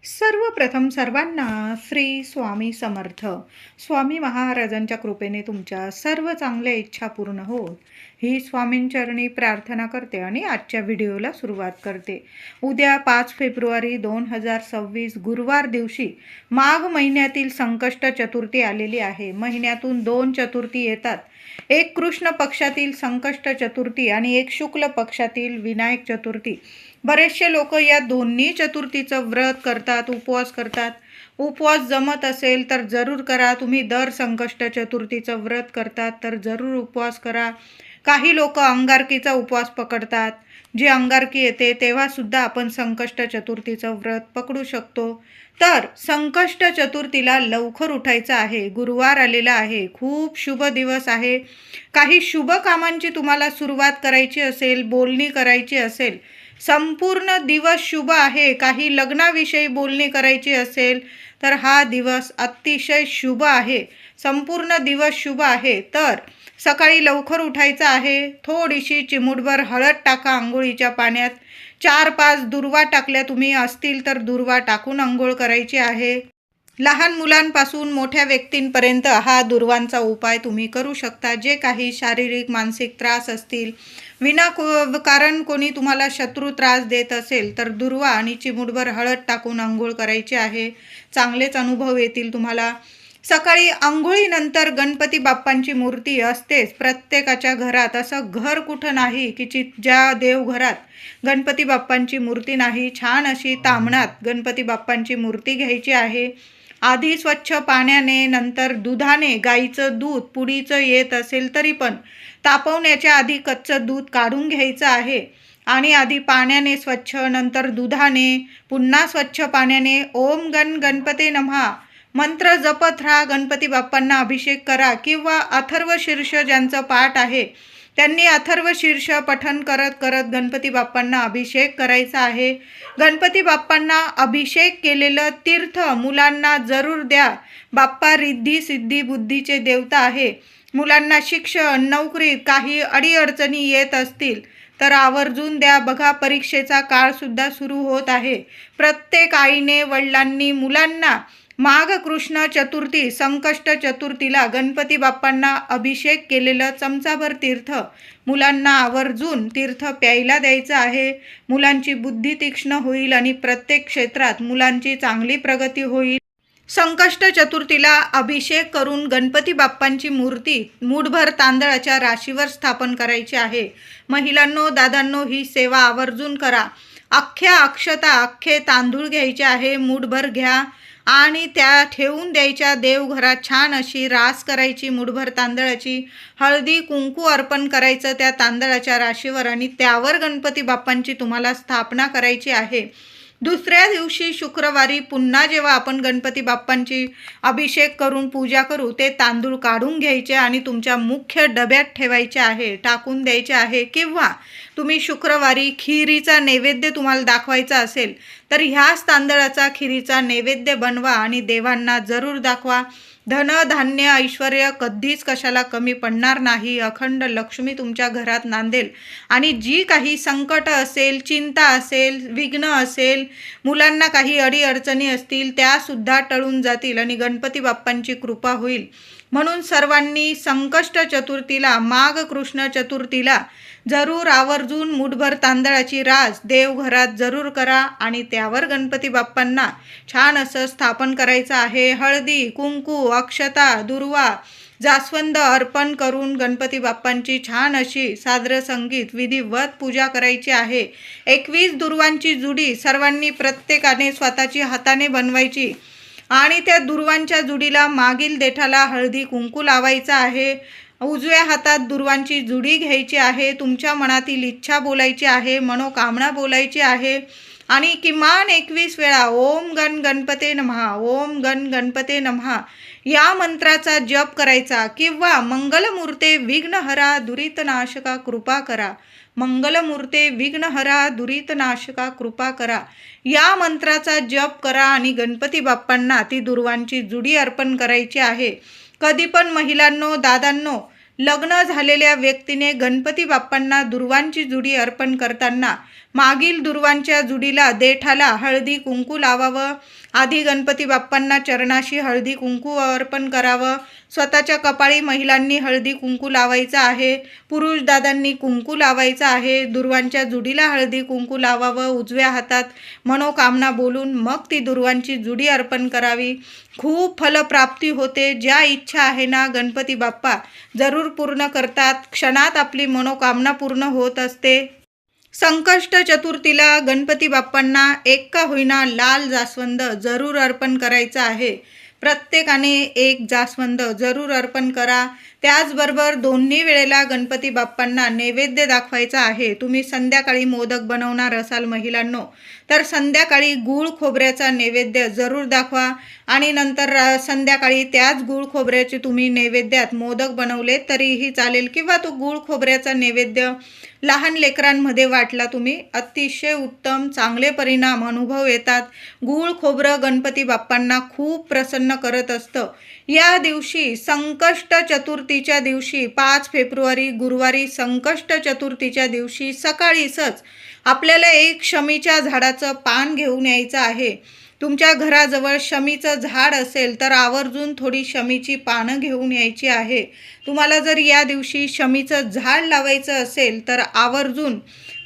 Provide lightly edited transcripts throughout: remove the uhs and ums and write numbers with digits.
सर्वप्रथम सर्वांना श्री स्वामी समर्थ. स्वामी महाराजांच्या कृपेने तुमच्या सर्व चांगल्या इच्छा पूर्ण होत ही स्वामींचरणी प्रार्थना करते आणि आजच्या व्हिडिओला सुरुवात करते. उद्या 5 फेब्रुवारी 2026 गुरुवार दिवशी माघ महिन्यातील संकष्ट चतुर्थी आलेली आहे. महिन्यातून 2 चतुर्थी येतात. एक कृष्ण पक्षातील संकष्ट चतुर्थी आणि एक शुक्ल पक्षातील विनायक चतुर्थी. बरेचसे लोक या दोन्ही चतुर्थीचं व्रत करतात, उपवास करतात. उपवास जमत असेल तर जरूर करा. तुम्ही दर संकष्ट चतुर्थीचं व्रत करतात तर जरूर उपवास करा. काही लोक अंगारकीचा उपवास पकडतात. जी अंगारकी येते तेव्हा सुद्धा आपण संकष्ट चतुर्थीचं व्रत पकडू शकतो. तर संकष्ट चतुर्थीला लवकर उठायचं आहे. गुरुवार आलेला आहे, खूप शुभ दिवस आहे. काही शुभ कामांची तुम्हाला सुरुवात करायची असेल, बोलणी करायची असेल, संपूर्ण दिवस शुभ आहे. काही लग्नाविषयी बोलणी करायची असेल तर हा दिवस अतिशय शुभ आहे. संपूर्ण दिवस शुभ आहे. तर सकाळी लवकर उठायचं आहे. थोडीशी चिमूटभर हळद टाका आंघोळीच्या पाण्यात. 4-5 दुर्वा टाकल्या तुम्ही असतील तर दुर्वा टाकून आंघोळ करायची आहे. लहान मुलांपासून मोठ्या व्यक्तींपर्यंत हा दुर्वांचा उपाय तुम्ही करू शकता. जे काही शारीरिक मानसिक त्रास असतील, कारण कोणी तुम्हाला शत्रू त्रास देत असेल तर दुर्वा आणि चिमूटभर हळद टाकून आंघोळ करायची आहे. चांगलेच अनुभव येतील तुम्हाला. सकाळी आंघोळीनंतर गणपती बाप्पांची मूर्ती असतेच प्रत्येकाच्या घरात. असं घर कुठं नाही की ज्या देवघरात गणपती बाप्पांची मूर्ती नाही. छान अशी ताम्हणात गणपती बाप्पांची मूर्ती घ्यायची आहे. आधी स्वच्छ पाण्याने, नंतर दुधाने, गाईचं दूध पुडीचं येत असेल तरी पण तापवण्याच्या आधी कच्चं दूध काढून घ्यायचं आहे. आणि आधी पाण्याने स्वच्छ, नंतर दुधाने, पुन्हा स्वच्छ पाण्याने ओम गणपते नमः मंत्र जपत राहा. गणपती बाप्पांना अभिषेक करा. किंवा अथर्व शीर्ष ज्यांचं पाठ आहे त्यांनी अथर्व शीर्ष पठण करत करत गणपती बाप्पांना अभिषेक करायचा आहे. गणपती बाप्पांना अभिषेक केलेलं तीर्थ मुलांना जरूर द्या. बाप्पा रिद्धी सिद्धी बुद्धीचे देवता आहे. मुलांना शिक्षण, नोकरीत काही अडीअडचणी येत असतील तर आवर्जून द्या. बघा, परीक्षेचा काळसुद्धा सुरू होत आहे. प्रत्येक आईने, वडिलांनी मुलांना माघ कृष्ण चतुर्थी, संकष्ट चतुर्थीला गणपती बाप्पांना अभिषेक केलेलं चमचाभर तीर्थ मुलांना आवर्जून तीर्थ प्यायला द्यायचं आहे. मुलांची बुद्धी तीक्ष्ण होईल आणि प्रत्येक क्षेत्रात मुलांची चांगली प्रगती होईल. संकष्ट चतुर्थीला अभिषेक करून गणपती बाप्पांची मूर्ती मूठभर तांदळाच्या राशीवर स्थापन करायची आहे. महिलांनो, दादांनो, ही सेवा आवर्जून करा. अख्ख्या अक्षता, अख्खे तांदूळ घ्यायचे आहे. मूठभर घ्या आणि त्या ठेवून द्यायच्या. देवघरात छान अशी रास करायची मूठभर तांदळाची. हळदी कुंकू अर्पण करायचं त्या तांदळाच्या राशीवर आणि त्यावर गणपती बाप्पांची तुम्हाला स्थापना करायची आहे. दुसऱ्या दिवशी शुक्रवारी पुन्हा जेव्हा आपण गणपती बाप्पांची अभिषेक करून पूजा करू, ते तांदूळ काढून घ्यायचे आणि तुमच्या मुख्य डब्यात ठेवायचे आहे, टाकून द्यायचे आहे. किंवा तुम्ही शुक्रवारी खिरीचा नैवेद्य तुम्हाला दाखवायचा असेल तर ह्याच तांदळाचा खिरीचा नैवेद्य बनवा आणि देवांना जरूर दाखवा. धन, धान्य, ऐश्वर कधीच कशाला कमी पडणार नाही. अखंड लक्ष्मी तुमच्या घरात नांदेल आणि जी काही संकट असेल, चिंता असेल, विघ्न असेल, मुलांना काही अडीअडचणी असतील त्यासुद्धा टळून जातील आणि गणपती बाप्पांची कृपा होईल. म्हणून सर्वांनी संकष्ट चतुर्थीला, माघ कृष्ण चतुर्थीला जरूर आवर्जून मूठभर तांदळाची रास देवघरात जरूर करा आणि त्यावर गणपती बाप्पांना छान असं स्थापन करायचं आहे. हळदी, कुंकू, अक्षता, दुर्वा, जास्वंद अर्पण करून गणपती बाप्पांची छान अशी सादर संगीत विधिवत पूजा करायची आहे. 21 दुर्वांची जुडी सर्वांनी प्रत्येकाने स्वतःची हाताने बनवायची आणि त्या दुर्वांच्या जुडीला मागील देठाला हळदी कुंकू लावायचा आहे. उजव्या हातात दुर्वांची जुडी घ्यायची आहे. तुमच्या मनातील इच्छा बोलायची आहे, मनोकामना बोलायची आहे आणि किमान 21 वेळा ओम गणपते नमः, ओम गणपते नमः या मंत्राचा जप करायचा. किंवा मंगलमूर्ते विघ्नहरा दुरितनाशका कृपा करा, मंगलमूर्ते विघ्नहरा दुरितनाशका कृपा करा या मंत्राचा जप करा आणि गणपती बाप्पांना ती दुर्वांची जुडी अर्पण करायची आहे. कधी पण महिलांनो, दादांनो, लग्न झालेल्या व्यक्तीने गणपती बाप्पांना दुर्वांची जुडी अर्पण करताना मागील दुर्वांच्या जुडीला देठाला हळदी कुंकू लावावं. आधी गणपती बाप्पांना चरणाशी हळदी कुंकू अर्पण करावं. स्वतःच्या कपाळी महिलांनी हळदी कुंकू लावायचं आहे. पुरुष दादांनी कुंकू लावायचं आहे. दुर्वांच्या जुडीला हळदी कुंकू लावावं. उजव्या हातात मनोकामना बोलून मग ती दुर्वांची जुडी अर्पण करावी. खूप फलप्राप्ती होते. ज्या इच्छा आहे ना गणपती बाप्पा जरूर पूर्ण करतात. क्षणात आपली मनोकामना पूर्ण होत असते. संकष्ट चतुर्थीला गणपती बाप्पांना एक का होईना लाल जास्वंद जरूर अर्पण करायचं आहे. प्रत्येकाने एक जास्वंद जरूर अर्पण करा. त्याचबरोबर दोन्ही वेळेला गणपती बाप्पांना नैवेद्य दाखवायचा आहे. तुम्ही संध्याकाळी मोदक बनवणार असाल महिलांनो, तर संध्याकाळी गूळ खोबऱ्याचा नैवेद्य जरूर दाखवा. आणि नंतर संध्याकाळी त्याच गूळ खोबऱ्याचे तुम्ही नैवेद्यात मोदक बनवले तरीही चालेल, किंवा तो गूळ खोबऱ्याचा नैवेद्य लहान लेकरांमध्ये वाटला तुम्ही, अतिशय उत्तम, चांगले परिणाम अनुभव येतात. गूळ खोबरं गणपती बाप्पांना खूप प्रसन्न करत असतं. या दिवशी संकष्ट चतुर्थीच्या दिवशी 5 फेब्रुवारी गुरुवारी संकष्ट चतुर्थीच्या दिवशी सकाळीच आपल्याला एक शमीच्या झाडाचं पान घेऊन यायचं आहे. तुमच्या घराजवळ शमीचं झाड असेल तर आवर्जून थोडी शमीची पानं घेऊन यायची आहे. तुम्हाला जर या दिवशी शमीचं झाड लावायचं असेल तर आवर्जून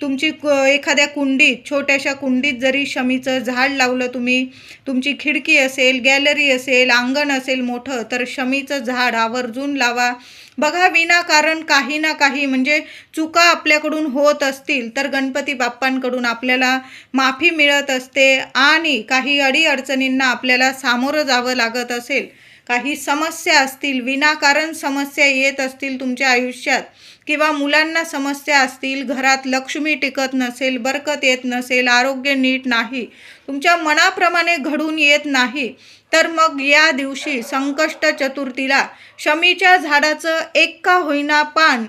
तुमची एखाद्या कुंडीत, छोट्याशा कुंडीत जरी शमीचं झाड लावलं तुम्ही, तुमची खिडकी असेल, गॅलरी असेल, अंगण असेल मोठं, तर शमीचं झाड आवर्जून लावा. बघा, विनाकारण काही ना काही म्हणजे चुका आपल्याकडून होत असतील तर गणपती बाप्पांकडून आपल्याला माफी मिळत असते. आणि काही अडीअडचणींना आपल्याला सामोरं जावं लागत असेल, काही समस्या असतील, विनाकारण समस्या येत असतील तुमच्या आयुष्यात, किंवा मुलांना समस्या असतील, घरात लक्ष्मी टिकत नसेल, बरकत येत नसेल, आरोग्य नीट नाही, तुमच्या मनाप्रमाणे घडून येत नाही, तर मग या दिवशी संकष्ट चतुर्थीला शमीच्या झाडाचं एक का होईना पान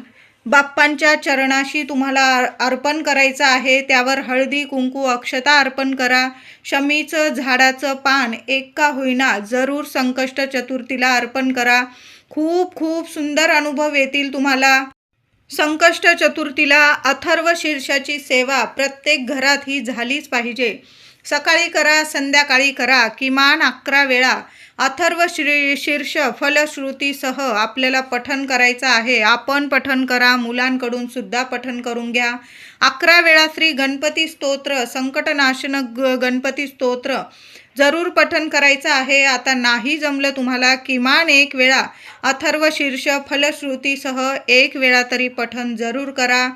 बाप्पांच्या चरणाशी तुम्हाला अर्पण करायचं आहे. त्यावर हळदी कुंकू अक्षता अर्पण करा. शमीचं झाडाचं पान एक का होईना जरूर संकष्ट चतुर्थीला अर्पण करा. खूप खूप सुंदर अनुभव येतील तुम्हाला. संकष्ट चतुर्थीला अथर्व शीर्षाची सेवा प्रत्येक घरात ही झालीच पाहिजे. सकाळी करा, संध्याकाळी करा, किमान 11 वेळा अथर्व शीर्ष फलश्रुतीसह आपल्याला पठण करायचं आहे. आपण पठण करा, मुलांकडून सुद्धा पठण करून घ्या. 11 वेळा श्री गणपती स्तोत्र, संकटनाशन गणपती स्तोत्र जरूर पठण करायचं आहे. आता नाही जमलं तुम्हाला, किमान 1 वेळा अथर्व शीर्ष फलश्रुतीसह 1 वेळा तरी पठण जरूर करा.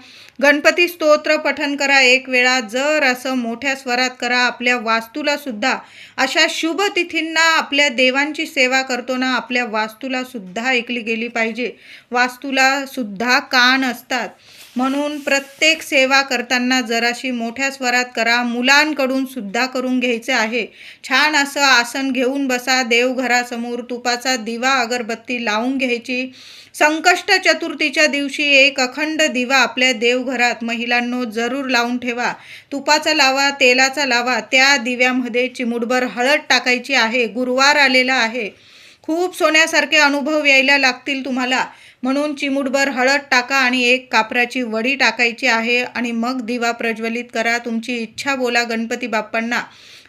गणपती स्तोत्र पठण करा 1 वेळा. जर असं मोठ्या स्वरात करा. आपल्या वास्तूला सुद्धा अशा शुभ तिथींना आपल्या देवांची सेवा करतो ना, आपल्या वास्तूला सुद्धा ऐकली गेली पाहिजे. वास्तूला सुद्धा कान असतात, म्हणून प्रत्येक सेवा करताना जराशी मोठ्या स्वरात करा. मुलांकडून सुद्धा करून घ्यायचे आहे. छान असं आसन घेऊन बसा. देवघरासमोर तुपाचा दिवा अगरबत्ती लावून घ्यायची. संकष्ट चतुर्थीच्या दिवशी एक अखंड दिवा आपल्या देवघरात महिलांनो जरूर लावून ठेवा. तुपाचा लावा, तेलाचा लावा. त्या दिव्यामध्ये चिमूटभर हळद टाकायची आहे. गुरुवार आलेला आहे, खूप सोन्यासारखे अनुभव यायला लागतील तुम्हाला, म्हणून चिमूटभर हळद टाका आणि एक कापराची वडी टाकायची आहे. आणि मग दिवा प्रज्वलित करा. तुमची इच्छा बोला गणपती बाप्पांना.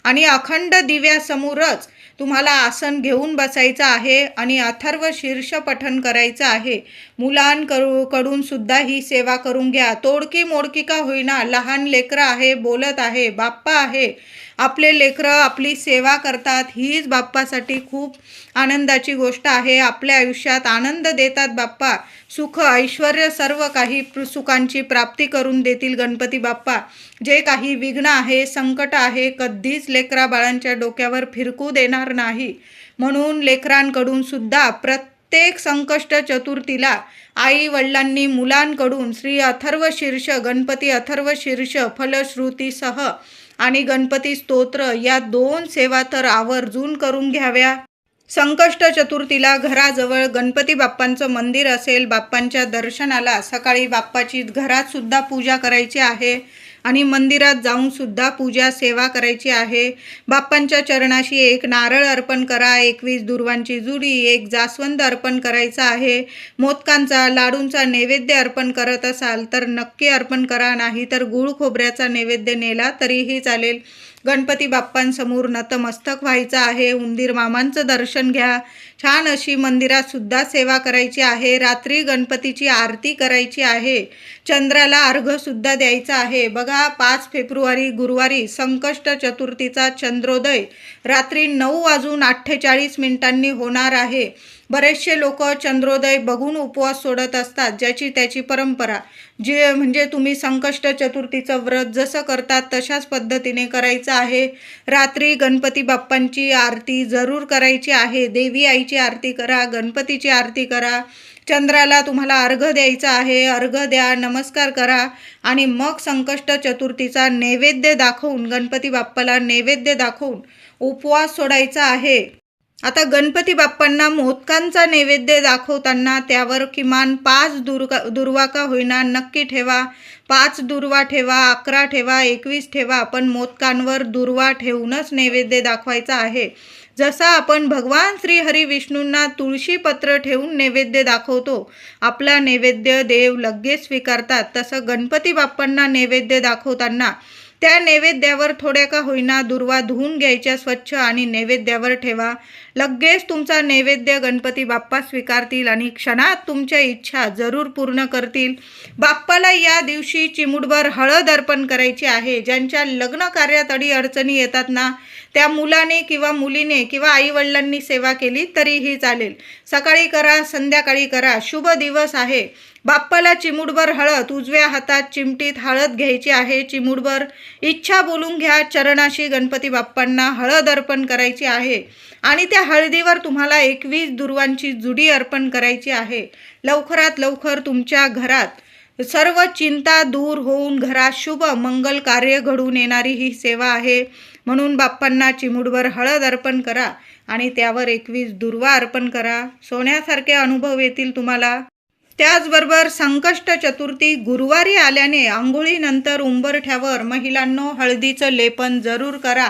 आणि अखंड दिव्यासमोरच तुम्हाला आसन घेऊन बसायचं आहे आणि अथर्व शीर्ष पठण करायचं आहे. मुलांकडून सुद्धा ही सेवा करून घ्या. तोडकी मोडकी का होईना, लहान लेकरं आहे, बोलत आहे, बाप्पा आहे, आपले लेकरं आपली सेवा करतात. हीच बाप्पासाठी खूप आनंदाची गोष्ट आहे. आपल्या आयुष्यात आनंद देतात बाप्पा. सुख ऐश्वर्य सर्व काही सुखांची प्राप्ती करून देतील गणपती बाप्पा. जे काही विघ्न आहे, संकट आहे, कधीच लेकरा बाळांच्या डोक्यावर फिरकू देणार नाही. म्हणून लेकरांकडून सुद्धा प्रत्येक संकष्ट चतुर्थीला आई वडिलांनी मुलांकडून श्री अथर्व शीर्ष, गणपती अथर्व शीर्ष फलश्रुतीसह आणि गणपती स्तोत्र या 2 सेवा तर आवर्जून करून घ्याव्या. संकष्ट चतुर्थीला घराजवळ गणपती बाप्पांचं मंदिर असेल, बाप्पांच्या दर्शनाला सकाळी बाप्पाची घरात सुद्धा पूजा करायची आहे. आणि मंदिरात जाऊन सुद्धा पूजा सेवा करायची आहे. बाप्पांच्या चरणाशी एक नारळ अर्पण करा, 21 दुर्वांची जुडी, एक जास्वंद अर्पण करायचा आहे. मोदकांचा लाडूंचा नैवेद्य अर्पण करत असाल तर नक्की अर्पण करा, नाही तर गूळ खोबऱ्याचा नैवेद्य नेला तरीही चालेल. गणपती बाप्पांसमोर नतमस्तक व्हायचं आहे. उंदीर मामांचं दर्शन घ्या. छान अशी मंदिरात सुद्धा सेवा करायची आहे. रात्री गणपतीची आरती करायची आहे. चंद्राला अर्घ्य सुद्धा द्यायचा आहे. बघा, 5 फेब्रुवारी गुरुवारी संकष्ट चतुर्थीचा चंद्रोदय रात्री 9:48 होणार आहे. बरेचसे लोक चंद्रोदय बघून उपवास सोडत असतात, ज्याची त्याची परंपरा. म्हणजे तुम्ही संकष्ट चतुर्थीचं व्रत जसं करतात तशाच पद्धतीने करायचं आहे. रात्री गणपती बाप्पांची आरती जरूर करायची आहे. देवी आईची आरती करा, गणपतीची आरती करा. चंद्राला तुम्हाला अर्घ्य द्यायचा आहे. अर्घ्य द्या, नमस्कार करा आणि मग संकष्ट चतुर्थीचा नैवेद्य दाखवून, गणपती बाप्पाला नैवेद्य दाखवून उपवास सोडायचा आहे. आता गणपती बाप्पांना मोदकांचा नैवेद्य दाखवताना त्यावर किमान 5 दुर्वा का होईना नक्की ठेवा. 5 दुर्वा ठेवा, 11 ठेवा, 21 ठेवा, पण मोदकांवर दुर्वा ठेवूनच नैवेद्य दाखवायचा आहे. जसा आपण भगवान श्री हरी विष्णूंना तुळशी पत्र ठेवून नैवेद्य दाखवतो, आपला नैवेद्य देव लगेच स्वीकारतात, तसं गणपती बाप्पांना नैवेद्य दाखवताना त्या नैवेद्यावर थोड्या का होईना दुर्वा धुवून घ्यायच्या स्वच्छ आणि नैवेद्यावर ठेवा. लगेच तुमचा नैवेद्य गणपती बाप्पा स्वीकारतील आणि क्षणात तुमच्या इच्छा जरूर पूर्ण करतील. बाप्पाला या दिवशी चिमूटभर हळद अर्पण करायची आहे. ज्यांच्या लग्न कार्यात अडचणी येतात ना, त्या मुलाने किंवा मुलीने किंवा आईवडिलांनी सेवा केली तरीही चालेल. सकाळी करा, संध्याकाळी करा, शुभ दिवस आहे. बाप्पाला चिमूटभर हळद, उजव्या हातात चिमटीत हळद घ्यायची आहे. चिमूटभर इच्छा बोलून घ्या. चरणाशी गणपती बाप्पांना हळद अर्पण करायची आहे आणि त्या हळदीवर तुम्हाला 21 दुर्वांची जुडी अर्पण करायची आहे. लवकरात लवकर तुमच्या घरात सर्व चिंता दूर होऊन घरात शुभ मंगल कार्य घडून येणारी ही सेवा आहे. म्हणून बाप्पांना चिमूटभर हळद अर्पण करा आणि त्यावर 21 दुर्वा अर्पण करा. सोन्यासारखे अनुभव येतील तुम्हाला. त्याचबरोबर संकष्ट चतुर्थी गुरुवारी आल्याने आंघोळीनंतर उंबरठ्यावर महिलांनो हळदीचं लेपन जरूर करा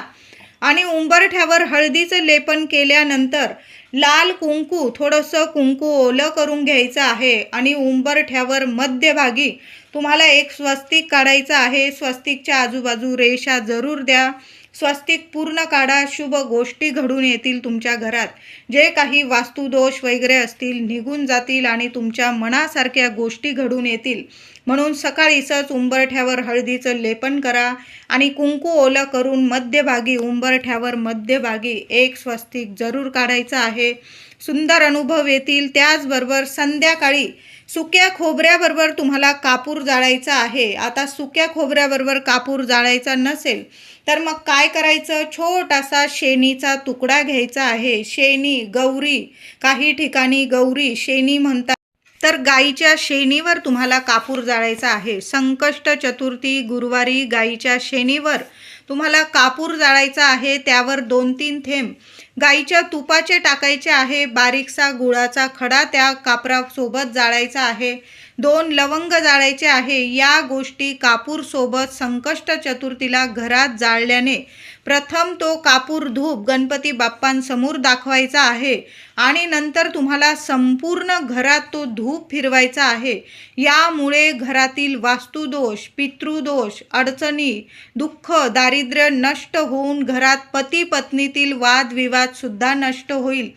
आणि उंबरठ्यावर हळदीचं लेपन केल्यानंतर लाल कुंकू, थोडंसं कुंकू ओलं करून घ्यायचं आहे आणि उंबरठ्यावर मध्यभागी तुम्हाला एक स्वस्तिक काढायचं आहे. स्वस्तिकच्या आजूबाजू रेषा जरूर द्या. स्वस्तिक पूर्ण काढा. शुभ गोष्टी घडून येतील तुमच्या घरात. जे काही वास्तुदोष वगैरे असतील निघून जातील आणि तुमच्या मनासारख्या गोष्टी घडून येतील. म्हणून सकाळीच उंबरठ्यावर हळदीचं लेपन करा आणि कुंकू ओलं करून मध्यभागी, उंबरठ्यावर मध्यभागी एक स्वस्तिक जरूर काढायचं आहे. सुंदर अनुभव येतील. त्याचबरोबर संध्याकाळी सुक्या खोबऱ्याबरोबर तुम्हाला कापूर जाळायचा आहे. आता सुक्या खोबऱ्याबरोबर कापूर जाळायचा नसेल तर मग काय करायचं, छोटासा शेणीचा तुकडा घ्यायचा आहे. शेणी, गौरी, काही ठिकाणी गौरी शेणी म्हणतात, तर गाईच्या शेणीवर तुम्हाला कापूर जाळायचा आहे. संकष्ट चतुर्थी गुरुवारी गाईच्या शेणीवर तुम्हाला कापूर जाळायचा आहे. त्यावर 2-3 थेंब गाईच्या तुपाचे टाकायचे आहे. बारीकसा गुळाचा खडा त्या कापरासोबत जाळायचा आहे. 2 लवंग जाळायचे आहे. या गोष्टी कापूरसोबत संकष्ट चतुर्थीला घरात जाळल्याने प्रथम तो कापूर धूप गणपती बाप्पांसमोर दाखवायचा आहे आणि नंतर तुम्हाला संपूर्ण घरात तो धूप फिरवायचा आहे. यामुळे घरातील वास्तुदोष, पितृदोष, अडचणी, दुःख, दारिद्र्य नष्ट होऊन घरात पती पत्नीतील वादविवाद सुद्धा नष्ट होईल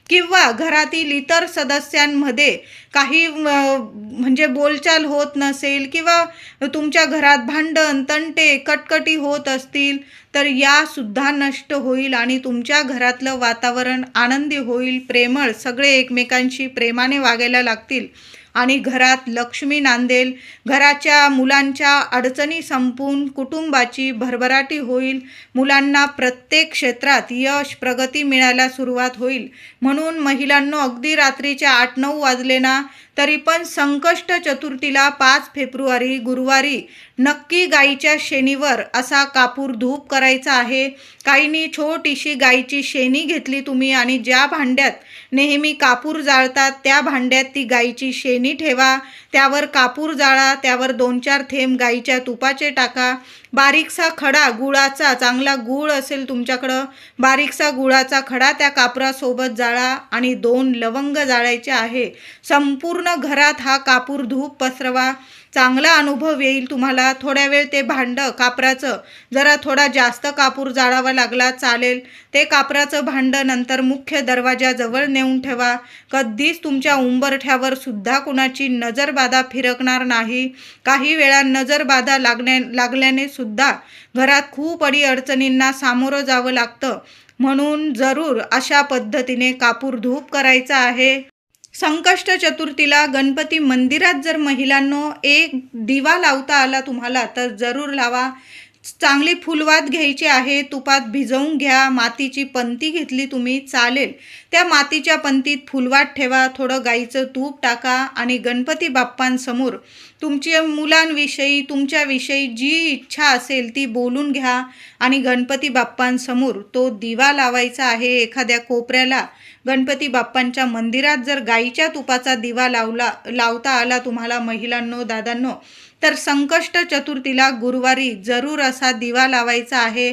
किंवा घरातील इतर सदस्यांमध्ये काही म्हणजे बोलचाल होत नसेल किंवा तुमच्या घरात भांडण, तंटे, कटकटी होत असतील तर या सुद्धा नष्ट होईल आणि तुमच्या घरातलं वातावरण आनंदी होईल. प्रेमळ, सगळे एकमेकांशी प्रेमाने वागायला लागतील आणि घरात लक्ष्मी नांदेल. घराच्या मुलांच्या अडचणी संपून कुटुंबाची भरभराटी होईल. मुलांना प्रत्येक क्षेत्रात यश, प्रगती मिळायला सुरुवात होईल. म्हणून महिलांनो, अगदी रात्रीच्या 8-9 वाजले ना तरी पण संकष्ट चतुर्थीला 5 फेब्रुवारी गुरुवारी नक्की गाईच्या शेणीवर असा कापूर धूप करायचा आहे. काहींनी छोटीशी गाईची शेणी घेतली तुम्ही आणि ज्या भांड्यात नेहमी कापूर जाळतात त्या भांड्यात ती गाईची शेणी ठेवा. त्यावर कापूर जाळा. त्यावर 2-4 थेंब गाईच्या तुपाचे टाका. बारीकसा खडा गुळाचा, चांगला गूळ असेल तुमच्याकडं, बारीकसा गुळाचा खडा त्या कापरासोबत जाळा आणि 2 लवंग जाळायचे आहे. संपूर्ण घरात हा कापूर धूप पसरवा. चांगला अनुभव येईल तुम्हाला. थोड्या वेळ ते भांडं कापराचं, जरा थोडा जास्त कापूर जाळावा लागला चालेल, ते कापराचं भांडं नंतर मुख्य दरवाजाजवळ नेऊन ठेवा. कधीच तुमच्या उंबरठ्यावर सुद्धा कुणाची नजरबाधा फिरकणार नाही. काही वेळा नजरबाधा लागल्याने सुद्धा घरात खूप अडीअडचणींना सामोरं जावं लागतं. म्हणून जरूर अशा पद्धतीने कापूर धूप करायचा आहे. संकष्ट चतुर्थीला गणपती मंदिरात जर महिलांनो एक दिवा लावता आला तुम्हाला तर जरूर लावा. चांगली फुलवात घ्यायची आहे, तुपात भिजवून घ्या. मातीची पंती घेतली तुम्ही चालेल, त्या मातीच्या पंतीत फुलवात ठेवा. थोडं गाईचं तूप टाका आणि गणपती बाप्पांसमोर तुमच्या मुलांविषयी, तुमच्याविषयी जी इच्छा असेल ती बोलून घ्या आणि गणपती बाप्पांसमोर तो दिवा लावायचा आहे. एखाद्या कोपऱ्याला गणपती बाप्पांच्या मंदिरात जर गाईच्या तुपाचा दिवा लावता आला तुम्हाला महिलांनो, दादांनो, तर संकष्ट चतुर्थीला गुरुवारी जरूर असा दिवा लावायचा आहे.